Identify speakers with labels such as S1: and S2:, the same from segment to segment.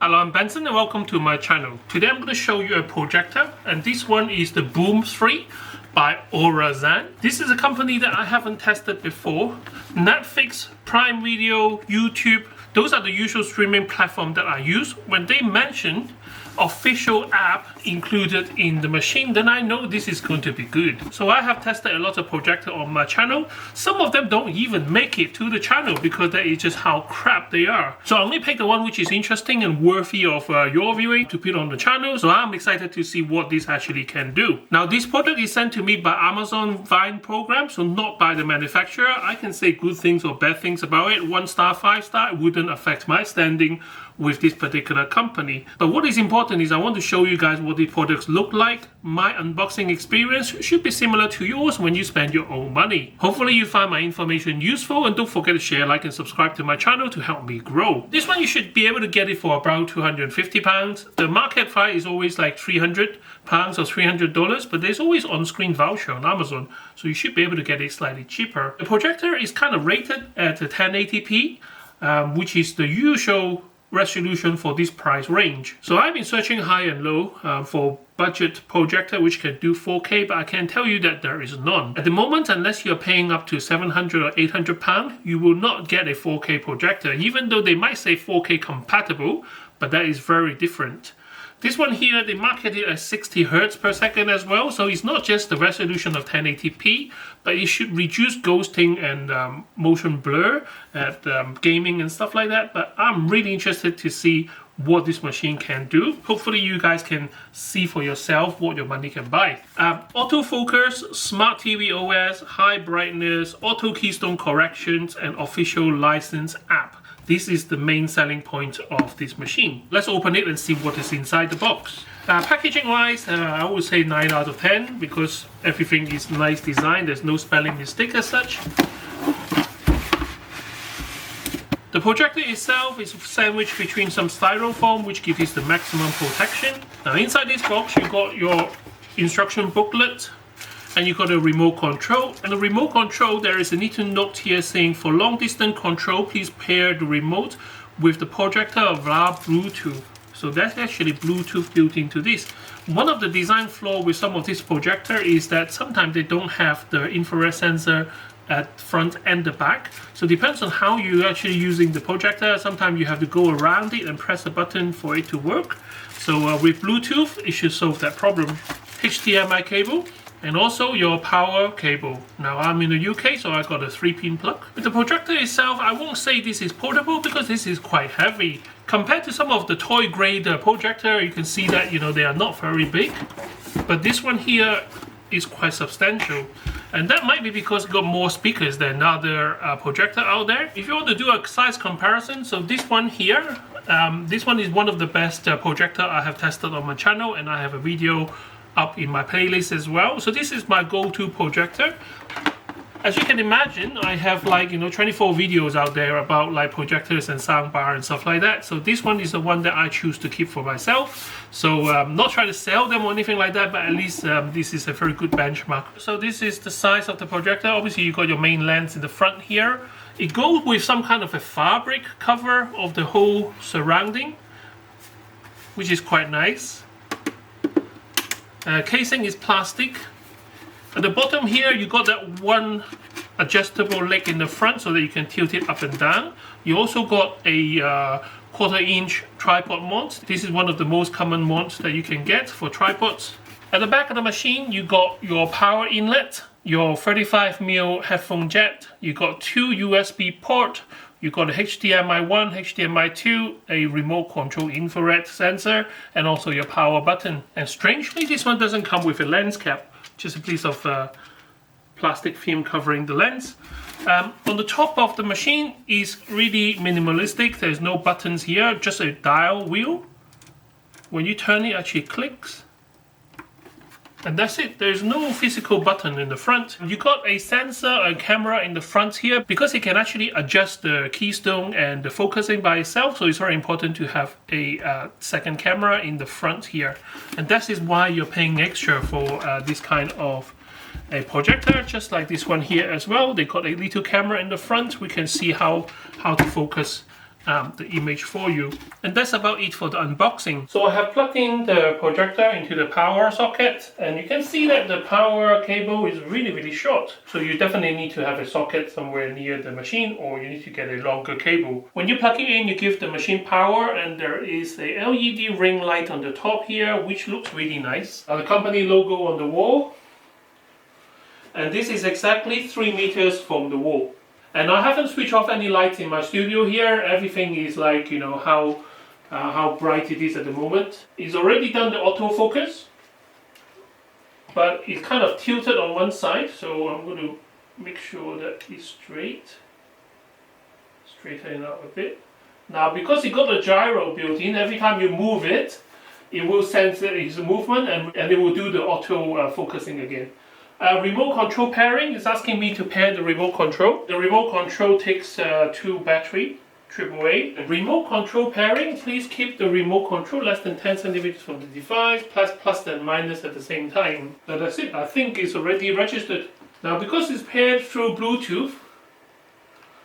S1: Hello, I'm Benson and welcome to my channel. Today I'm going to show you a projector, and this one is the Boom 3 by Aurzen. This is a company that I haven't tested before. Netflix, Prime Video, YouTube, those are the usual streaming platforms that I use. When they mention official app included in the machine, then I know this is going to be good. So I have tested a lot of projector on my channel. Some of them don't even make it to the channel because that is just how crap they are. So I only picked the one which is interesting and worthy of your viewing to put on the channel. So I'm excited to see what this actually can do. Now this product is sent to me by Amazon Vine program, so not by the manufacturer. I can say good things or bad things about it. 1 star, 5 star, it wouldn't affect my standing with this particular company. But what is important is I want to show you guys what the products look like. My unboxing experience should be similar to yours when you spend your own money. Hopefully you find my information useful, and don't forget to share, like and subscribe to my channel to help me grow. This one you should be able to get it for about £250. The market price is always like £300 or $300, but there's always on-screen voucher on Amazon, so you should be able to get it slightly cheaper. The projector is kind of rated at 1080p, which is the usual resolution for this price range. So I've been searching high and low for budget projector which can do 4K, but I can tell you that there is none. At the moment, unless you're paying up to £700 or £800, you will not get a 4K projector, even though they might say 4K compatible, but that is very different. This one here, they market it at 60 Hz per second as well, so it's not just the resolution of 1080p, but it should reduce ghosting and motion blur at gaming and stuff like that. But I'm really interested to see what this machine can do. Hopefully you guys can see for yourself what your money can buy. Autofocus, Smart TV OS, high brightness, auto keystone corrections, and official license app. This is the main selling point of this machine. Let's open it and see what is inside the box. Packaging wise, I would say 9 out of 10 because everything is nice design. There's no spelling mistake as such. The projector itself is sandwiched between some styrofoam which gives it the maximum protection. Now inside this box you got your instruction booklet, and you got a remote control. And the remote control, there is a little note here saying for long distance control, please pair the remote with the projector via Bluetooth. So that's actually Bluetooth built into this. One of the design flaw with some of this projector is that sometimes they don't have the infrared sensor at front and the back. So it depends on how you're actually using the projector. Sometimes you have to go around it and press a button for it to work. So with Bluetooth, it should solve that problem. HDMI cable, and also your power cable. Now I'm in the UK, so I got a 3-pin plug. With the projector itself, I won't say this is portable because this is quite heavy. Compared to some of the toy grade projector, you can see that they are not very big. But this one here is quite substantial. And that might be because it got more speakers than other projector out there. If you want to do a size comparison, so this one here, this one is one of the best projector I have tested on my channel, and I have a video up in my playlist as well. So this is my go-to projector. As you can imagine, I have like 24 videos out there about like projectors and soundbar and stuff like that. So this one is the one that I choose to keep for myself. So not trying to sell them or anything like that, but at least this is a very good benchmark. So this is the size of the projector. Obviously you got your main lens in the front here. It goes with some kind of a fabric cover of the whole surrounding, which is quite nice. Casing is plastic. At the bottom here you got that one adjustable leg in the front so that you can tilt it up and down. You also got a 1/4 inch tripod mount. This is one of the most common mounts that you can get for tripods. At the back of the machine you got your power inlet, your 35mm headphone jack, you got 2 USB port, you got a HDMI 1, HDMI 2, a remote control infrared sensor, and also your power button. And strangely, this one doesn't come with a lens cap, just a piece of plastic film covering the lens. On the top of the machine is really minimalistic. There's no buttons here, just a dial wheel. When you turn it, it actually clicks. And that's it. There's no physical button in the front. You got a sensor and camera in the front here because it can actually adjust the keystone and the focusing by itself. So it's very important to have a second camera in the front here. And that is why you're paying extra for this kind of a projector, just like this one here as well. They got a little camera in the front. We can see how to focus the image for you. And that's about it for the unboxing. So I have plugged in the projector into the power socket, and you can see that the power cable is really short. So you definitely need to have a socket somewhere near the machine, or you need to get a longer cable. When you plug it in, you give the machine power, and there is a LED ring light on the top here, which looks really nice. The company logo on the wall. And this is exactly 3 meters from the wall. And I haven't switched off any lights in my studio here. Everything is like, you know, how bright it is at the moment. It's already done the autofocus, but it's kind of tilted on one side, so I'm going to make sure that it's straight. Straighten it out a bit. Now, because it got a gyro built in, every time you move it, it will sense its movement and it will do the auto focusing again. Remote control pairing is asking me to pair the remote control. The remote control takes 2 battery, AAA. Remote control pairing, please keep the remote control less than 10 centimeters from the device, plus and minus at the same time. So that's it, I think it's already registered. Now because it's paired through Bluetooth,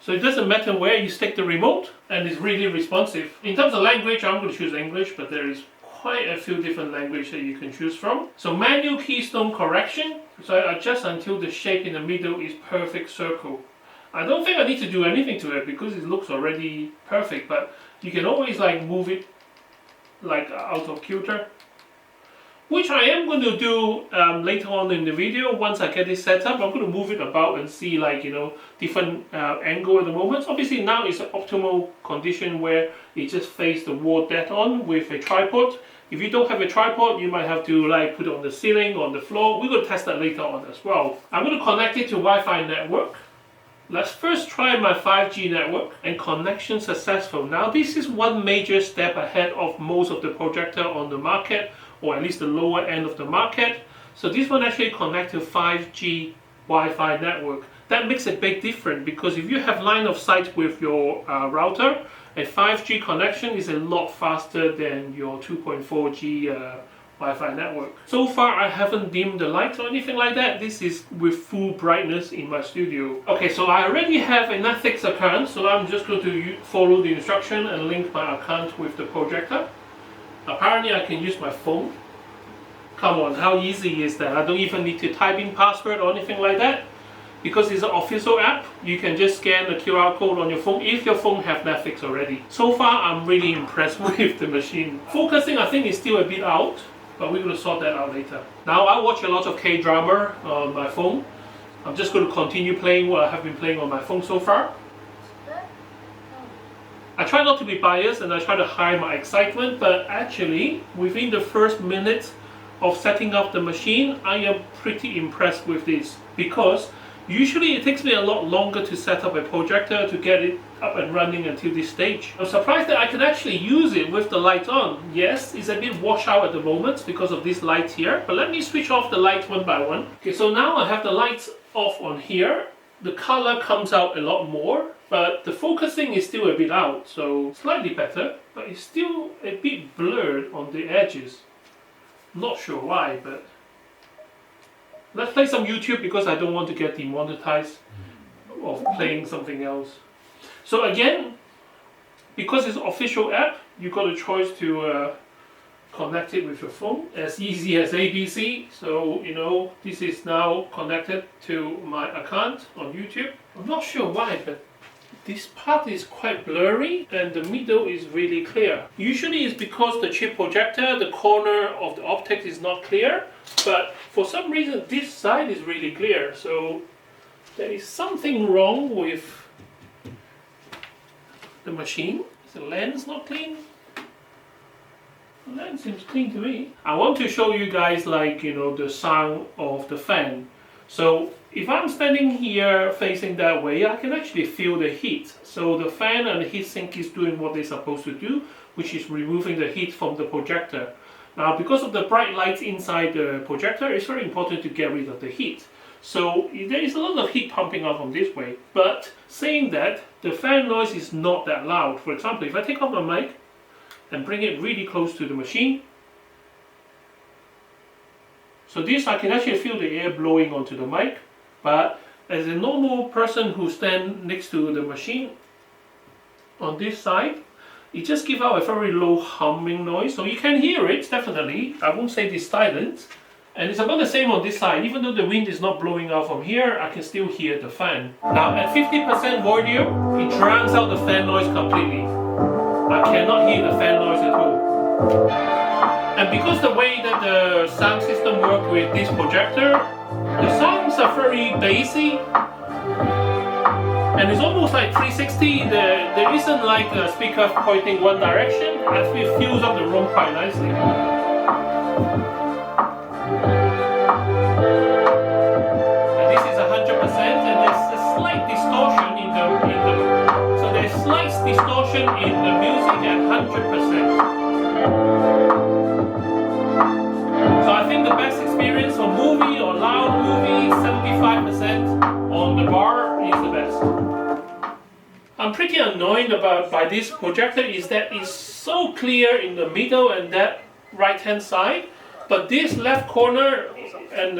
S1: so it doesn't matter where you stick the remote, and it's really responsive. In terms of language, I'm going to choose English, but there is quite a few different languages that you can choose from. So manual keystone correction. So I adjust until the shape in the middle is perfect circle. I don't think I need to do anything to it because it looks already perfect, but you can always like move it like out of kilter, which I am going to do later on in the video. Once I get it set up, I'm going to move it about and see, like, you know, different angle at the moment. Obviously now it's an optimal condition where it just faces the wall dead on with a tripod. If you don't have a tripod, you might have to like put it on the ceiling, on the floor. We're going to test that later on as well. I'm going to connect it to Wi-Fi network. Let's first try my 5G network, and connection successful. Now this is one major step ahead of most of the projector on the market, or at least the lower end of the market. So this one actually connects to 5G Wi-Fi network. That makes a big difference because if you have line of sight with your router, a 5G connection is a lot faster than your 2.4G Wi-Fi network. So far I haven't dimmed the lights or anything like that. This is with full brightness in my studio. Okay, so I already have a Netflix account, so I'm just going to follow the instruction and link my account with the projector. Apparently I can use my phone. Come on, how easy is that? I don't even need to type in password or anything like that. Because it's an official app, you can just scan the QR code on your phone if your phone have Netflix already. So far, I'm really impressed with the machine. Focusing, I think, is still a bit out, but we're going to sort that out later. Now, I watch a lot of K-drama on my phone. I'm just going to continue playing what I have been playing on my phone so far. I try not to be biased and I try to hide my excitement, but actually, within the first minute of setting up the machine, I am pretty impressed with this, because usually it takes me a lot longer to set up a projector to get it up and running until this stage. I'm surprised that I can actually use it with the light on. Yes, it's a bit washed out at the moment because of this light here, but let me switch off the lights one by one. Okay, so now I have the lights off on here. The color comes out a lot more, but the focusing is still a bit out, so slightly better, but it's still a bit blurred on the edges. Not sure why, but let's play some YouTube because I don't want to get demonetized of playing something else. So again, because it's an official app, you got a choice to connect it with your phone, as easy as ABC. So, you know, this is now connected to my account on YouTube. I'm not sure why, but this part is quite blurry and the middle is really clear. Usually it's because the chip projector, the corner of the optic is not clear, but for some reason this side is really clear. So there is something wrong with the machine. Is the lens not clean? The lens seems clean to me. I want to show you guys, like, you know, the sound of the fan. So if I'm standing here facing that way, I can actually feel the heat. So the fan and the heatsink is doing what they're supposed to do, which is removing the heat from the projector. Now, because of the bright lights inside the projector, it's very important to get rid of the heat. So there is a lot of heat pumping out from this way. But saying that, the fan noise is not that loud. For example, if I take off my mic and bring it really close to the machine, so this, I can actually feel the air blowing onto the mic, but as a normal person who stands next to the machine, on this side, it just gives out a very low humming noise. So you can hear it, definitely. I won't say it's silent. And it's about the same on this side. Even though the wind is not blowing out from here, I can still hear the fan. Now at 50% volume, it drowns out the fan noise completely. I cannot hear the fan noise at all. And because the way that the sound system works with this projector, the sounds are very bassy. And it's almost like 360. There isn't like a speaker pointing one direction. Actually, it fills up the room quite nicely. And this is 100%, and there's a slight distortion in the so there's slight distortion in the music at 100%. So I think the best experience for movie or loud movie, 75% on the bar is the best. I'm pretty annoyed by this projector is that it's so clear in the middle and that right hand side, but this left corner and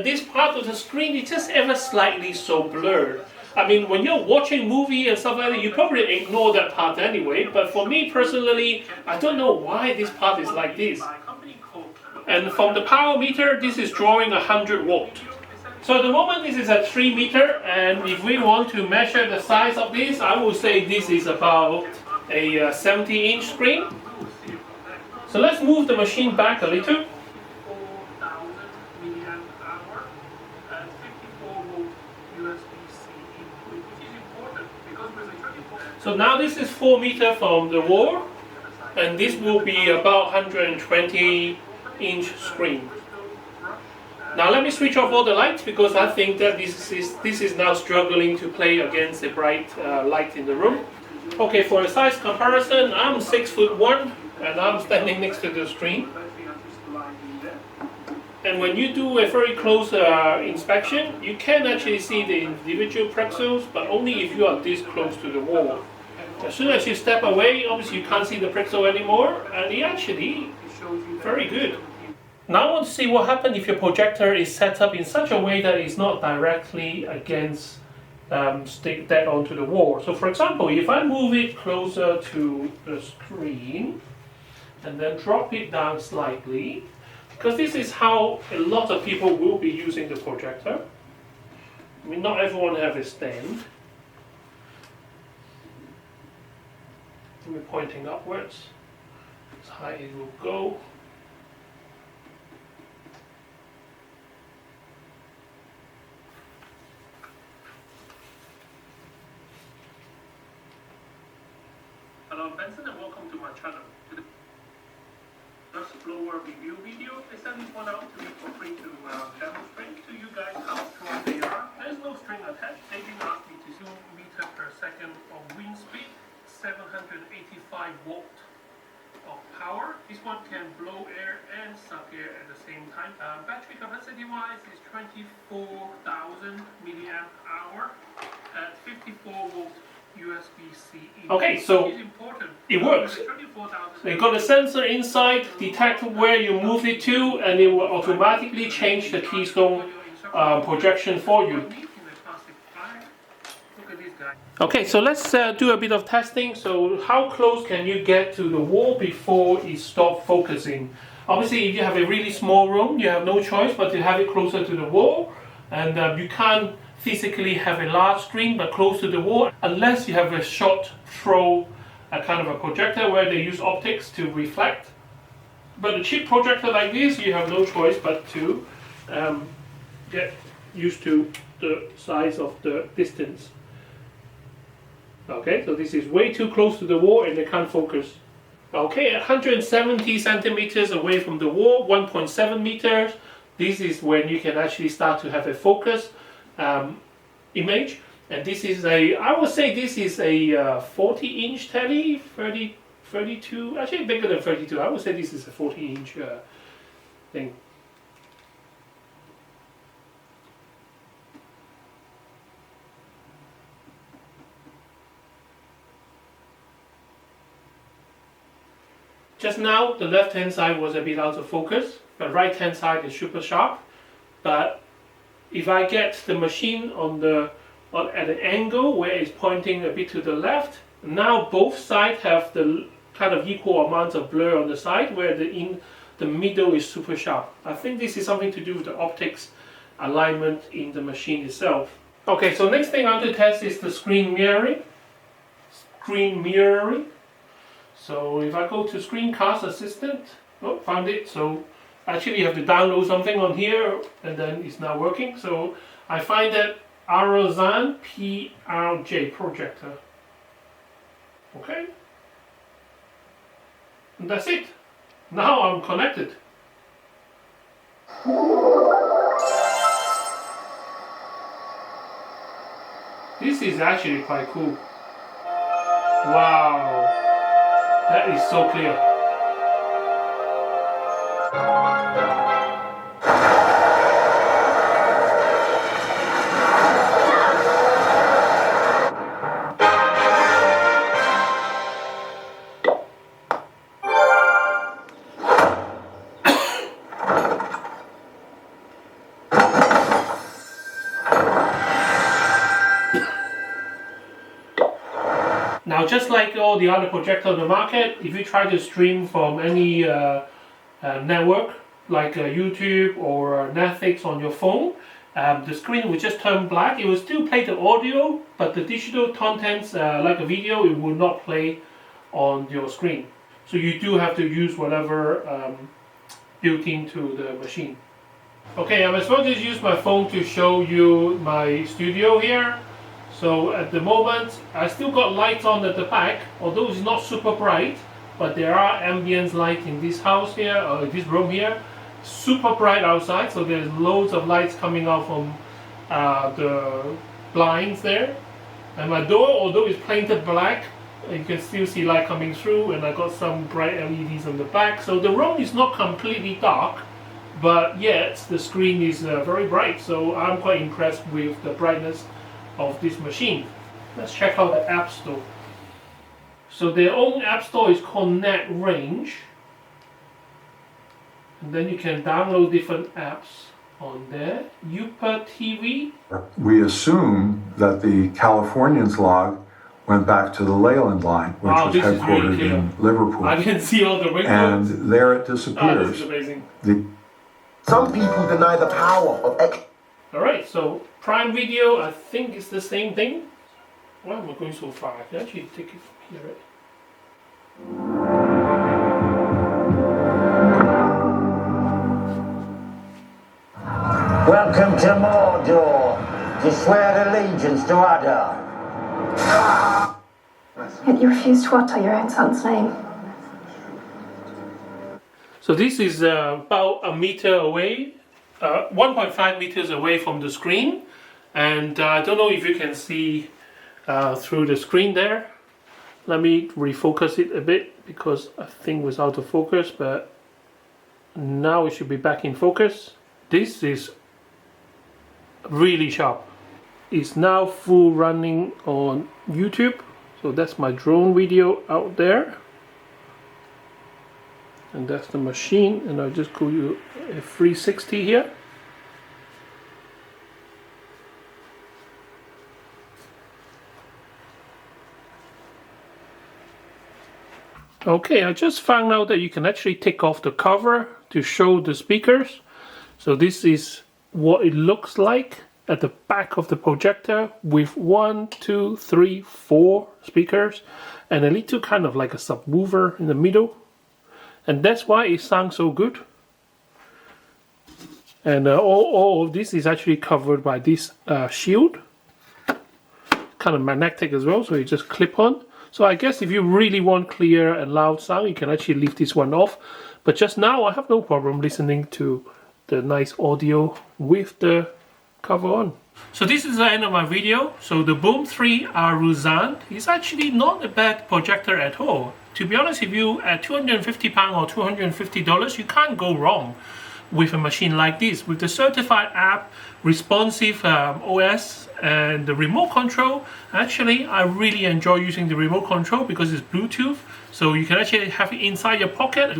S1: this part of the screen is just ever slightly so blurred. I mean, when you're watching movie and stuff like that, you probably ignore that part anyway, but for me personally, I don't know why this part is like this. And from the power meter, this is drawing 100 volt. So at the moment this is at 3 meter, and if we want to measure the size of this, I would say this is about a 70-inch screen. So let's move the machine back a little. So now this is 4 meters from the wall, and this will be about 120-inch screen. Now let me switch off all the lights because I think that this is now struggling to play against the bright light in the room. Okay, for a size comparison, I'm 6'1" and I'm standing next to the screen. And when you do a very close inspection, you can actually see the individual pixels, but only if you are this close to the wall. As soon as you step away, obviously you can't see the pixel anymore, and it actually very good. Now I want to see what happens if your projector is set up in such a way that it's not directly against stick that onto the wall. So for example, if I move it closer to the screen and then drop it down slightly, because this is how a lot of people will be using the projector. I mean, not everyone has a stand. We're pointing upwards, as high as it will go. Hello, I'm Benson, and welcome to my channel. First blower review video. They sent this one out to me for free to demonstrate to you guys how strong they are. There's no string attached. They didn't ask me to 2 meters per second of wind speed, 785 volt of power. This one can blow air and suck air at the same time. Battery capacity wise is 24,000 milliamp hour at 54 volt USB-C. Okay, so it works. They got a sensor inside, detect where you move it to, and it will automatically change the Keystone projection for you. Okay, so let's do a bit of testing. So how close can you get to the wall before it stops focusing? Obviously, if you have a really small room, you have no choice but to have it closer to the wall, and you can't physically have a large screen but close to the wall unless you have a short throw kind of a projector where they use optics to reflect. But a cheap projector like this, you have no choice but to get used to the size of the distance. Okay, so this is way too close to the wall and they can't focus. Okay, 170 centimeters away from the wall, 1.7 meters. This is when you can actually start to have a focus image. And this is I would say this is a 40-inch telly, 32, actually bigger than 32. I would say this is a 40-inch thing. Just now, the left-hand side was a bit out of focus, but right-hand side is super sharp. But if I get the machine at an angle where it's pointing a bit to the left, Now both sides have the kind of equal amount of blur on the side, where the middle is super sharp. I think this is something to do with the optics alignment in the machine itself. Okay, so next thing I want to test is the screen mirroring. So if I go to Screencast Assistant, oh, found it. So actually you have to download something on here, and then it's not working. So I find that Aurzen Projector. Okay, and that's it. Now I'm connected. This is actually quite cool. Wow, that is so clear. Now, just like all the other projectors on the market, if you try to stream from any network, like YouTube or Netflix on your phone, the screen will just turn black. It will still play the audio, but the digital contents, like a video, it will not play on your screen. So you do have to use whatever built into the machine. Okay, I'm supposed to use my phone to show you my studio here. So at the moment, I still got lights on at the back, although it's not super bright, but there are ambient light in this house here, or this room here. Super bright outside, so there's loads of lights coming out from the blinds there. And my door, although it's painted black, you can still see light coming through, and I got some bright LEDs on the back. So the room is not completely dark, but yet the screen is very bright, so I'm quite impressed with the brightness of this machine. Let's check out the App Store. So their own App Store is called Net Range, and then you can download different apps on there. UPA TV.
S2: We assume that the Californians log went back to the Leyland line, which was headquartered in Liverpool.
S1: I can see all the wrinkles.
S2: And there it disappears.
S1: This is amazing.
S3: Some people deny the power of
S1: Alright, so Prime Video, I think it's the same thing. Why am I going so far? I can actually take it from here, right?
S4: Welcome to Mordor, to swear allegiance to Adar.
S5: Yet you refuse to utter your own son's name.
S1: So this is about a meter away, 1.5 meters away from the screen, and I don't know if you can see through the screen there. Let me refocus it a bit because I think it was out of focus, but now it should be back in focus. This is really sharp. It's now full running on YouTube, so that's my drone video out there, and that's the machine, and I'll just go you a 360 here. Okay, I just found out that you can actually take off the cover to show the speakers. So this is what it looks like at the back of the projector, with 1, 2, 3, 4 speakers and a little kind of like a subwoofer in the middle, and that's why it sounds so good. And all of this is actually covered by this shield, kind of magnetic as well, so you just clip on. So I guess if you really want clear and loud sound, you can actually leave this one off, but just now I have no problem listening to the nice audio with the cover on. So this is the end of my video. So the Boom 3 Aurzen is actually not a bad projector at all. To be honest with you, at £250 or $250, you can't go wrong with a machine like this. With the certified app, responsive OS, and the remote control. Actually, I really enjoy using the remote control because it's Bluetooth, so you can actually have it inside your pocket,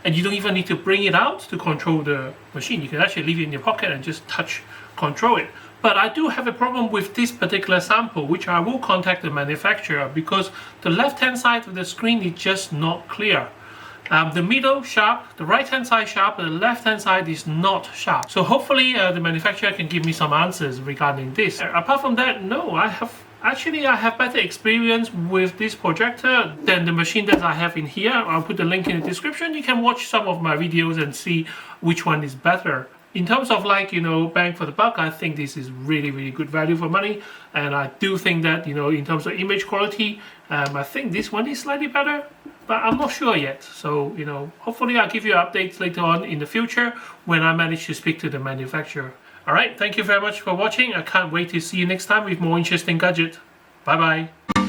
S1: and you don't even need to bring it out to control the machine. You can actually leave it in your pocket and just touch control it. But I do have a problem with this particular sample, which I will contact the manufacturer, because the left-hand side of the screen is just not clear. The middle sharp, the right-hand side sharp, the left-hand side is not sharp. So hopefully the manufacturer can give me some answers regarding this. Apart from that, no, I have better experience with this projector than the machine that I have in here. I'll put the link in the description. You can watch some of my videos and see which one is better. In terms of, like, you know, bang for the buck, I think this is really good value for money. And I do think that, you know, in terms of image quality, I think this one is slightly better, but I'm not sure yet. So, you know, hopefully I'll give you updates later on in the future when I manage to speak to the manufacturer. Alright, thank you very much for watching. I can't wait to see you next time with more interesting gadget. Bye bye.